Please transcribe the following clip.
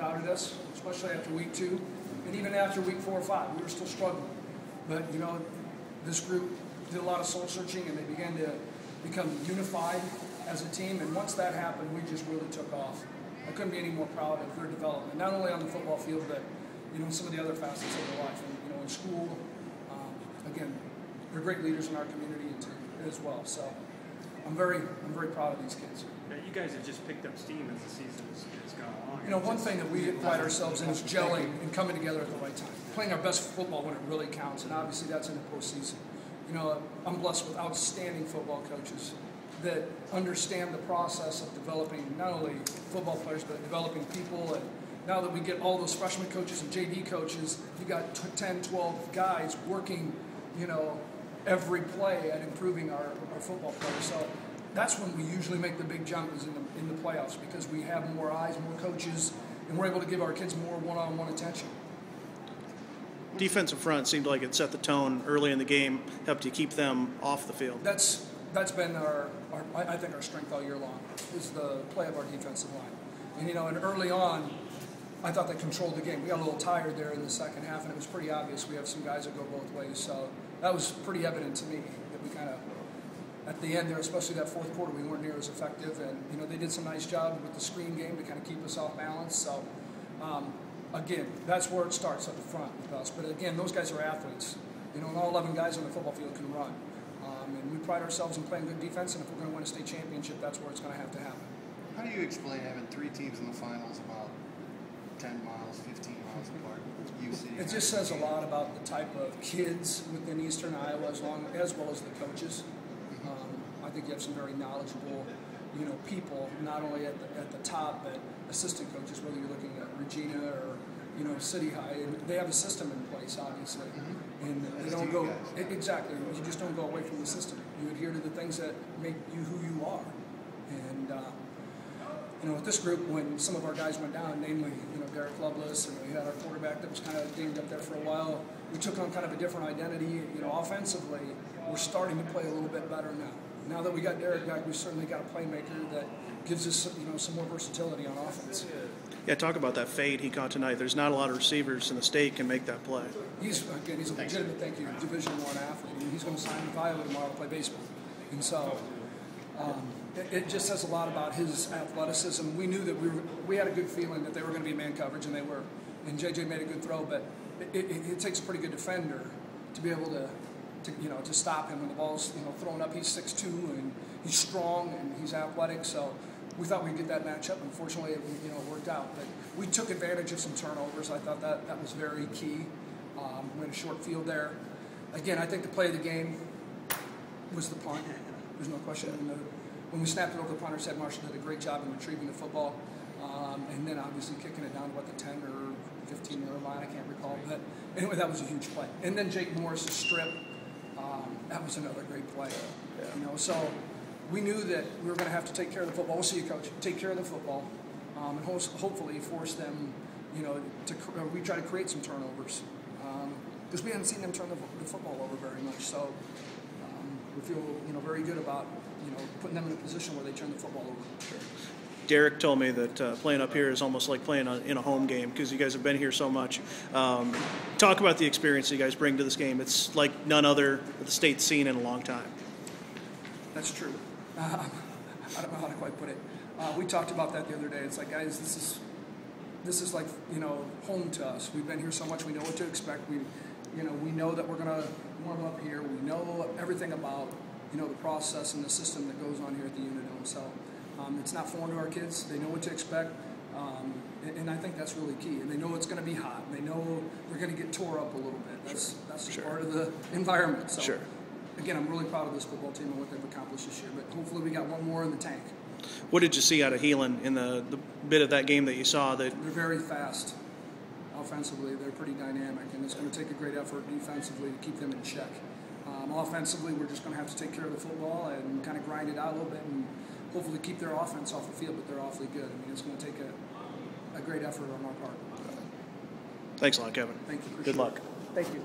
doubted us, especially after week 2, and even after week 4 or 5, we were still struggling. But you know, this group did a lot of soul searching, and they began to become unified as a team. And once that happened, we just really took off. I couldn't be any more proud of their development, not only on the football field, but you know, some of the other facets of their life. And, you know, in school, again, they're great leaders in our community as well. So I'm very proud of these kids. Yeah, you guys have just picked up steam as the season has gone along. You know, one thing that we pride ourselves in is gelling and coming together at the right time, playing our best football when it really counts, and obviously that's in the postseason. You know, I'm blessed with outstanding football coaches that understand the process of developing not only football players, but developing people. And now that we get all those freshman coaches and JV coaches, you got 10, 12 guys working, you know, every play at improving our football players. So that's when we usually make the big jump, is in the playoffs, because we have more eyes, more coaches, and we're able to give our kids more one-on-one attention. Defensive front seemed like it set the tone early in the game, helped you keep them off the field. That's been I think our strength all year long, is the play of our defensive line. And you know, and early on, I thought they controlled the game. We got a little tired there in the second half, and it was pretty obvious we have some guys that go both ways. So that was pretty evident to me that we kind of, at the end there, especially that fourth quarter, we weren't near as effective. And you know, they did some nice job with the screen game to kind of keep us off balance. So again, that's where it starts, at the front with us. But again, those guys are athletes. You know, and all 11 guys on the football field can run. And we pride ourselves in playing good defense, and if we're going to win a state championship, that's where it's going to have to happen. How do you explain having 3 teams in the finals about 10 miles, 15 miles apart? It just says a lot about the type of kids within Eastern Iowa, as well as the coaches. I think you have some very knowledgeable, you know, people, not only at the top, but assistant coaches, whether you're looking at Regina or, you know, City High. And they have a system in place, obviously. And they don't go, exactly, you just don't go away from the system. You adhere to the things that make you who you are. And, you know, with this group, when some of our guys went down, namely, you know, Derek Lovelace, and we had our quarterback that was kind of dinged up there for a while, we took on kind of a different identity. You know, offensively, we're starting to play a little bit better now. Now that we got Derek back, we certainly got a playmaker that gives us, you know, some more versatility on offense. Yeah, talk about that fade he caught tonight. There's not a lot of receivers in the state can make that play. He's a legitimate, Division I athlete. I mean, he's going to sign with Iowa tomorrow to play baseball. And so it just says a lot about his athleticism. We knew that we had a good feeling that they were going to be man coverage, and they were. And JJ made a good throw, but it takes a pretty good defender to be able to stop him when the ball's, you know, thrown up. He's 6'2", and he's strong, and he's athletic. So we thought we'd get that matchup. Unfortunately, it worked out. But we took advantage of some turnovers. I thought that was very key. We had a short field there. Again, I think the play of the game was the punt. There's no question. When we snapped it over the punter's head, Marshall did a great job in retrieving the football. And then obviously kicking it down to, the 10 or 15-yard line, I can't recall. But anyway, that was a huge play. And then Jake Morris' strip, that was another great play. Yeah. You know, so we knew that we were going to have to take care of the football. We'll see you, Coach. Take care of the football, and hopefully force them, you know, we try to create some turnovers. Because we haven't seen them turn the football over very much. So we feel, you know, very good about, you know, putting them in a position where they turn the football over. Sure. Derek told me that playing up here is almost like playing in a home game because you guys have been here so much. Talk about the experience you guys bring to this game. It's like none other that the state's seen in a long time. That's true. I don't know how to quite put it. We talked about that the other day. It's like, guys, this is like, you know, home to us. We've been here so much. We know what to expect. We know that we're going to warm up here. We know everything about, you know, the process and the system that goes on here at the Unidome. So it's not foreign to our kids. They know what to expect, and I think that's really key. And they know it's going to be hot. They know they're going to get tore up a little bit. That's sure. Part of the environment. So, sure. Again, I'm really proud of this football team and what they've accomplished this year. But hopefully we got one more in the tank. What did you see out of Heelan in the bit of that game that you saw? They're very fast. Offensively, they're pretty dynamic, and it's going to take a great effort defensively to keep them in check. Offensively, we're just going to have to take care of the football and kind of grind it out a little bit and hopefully keep their offense off the field, but they're awfully good. I mean, it's going to take a great effort on our part. Thanks a lot, Kevin. Thank you. Good luck. Thank you.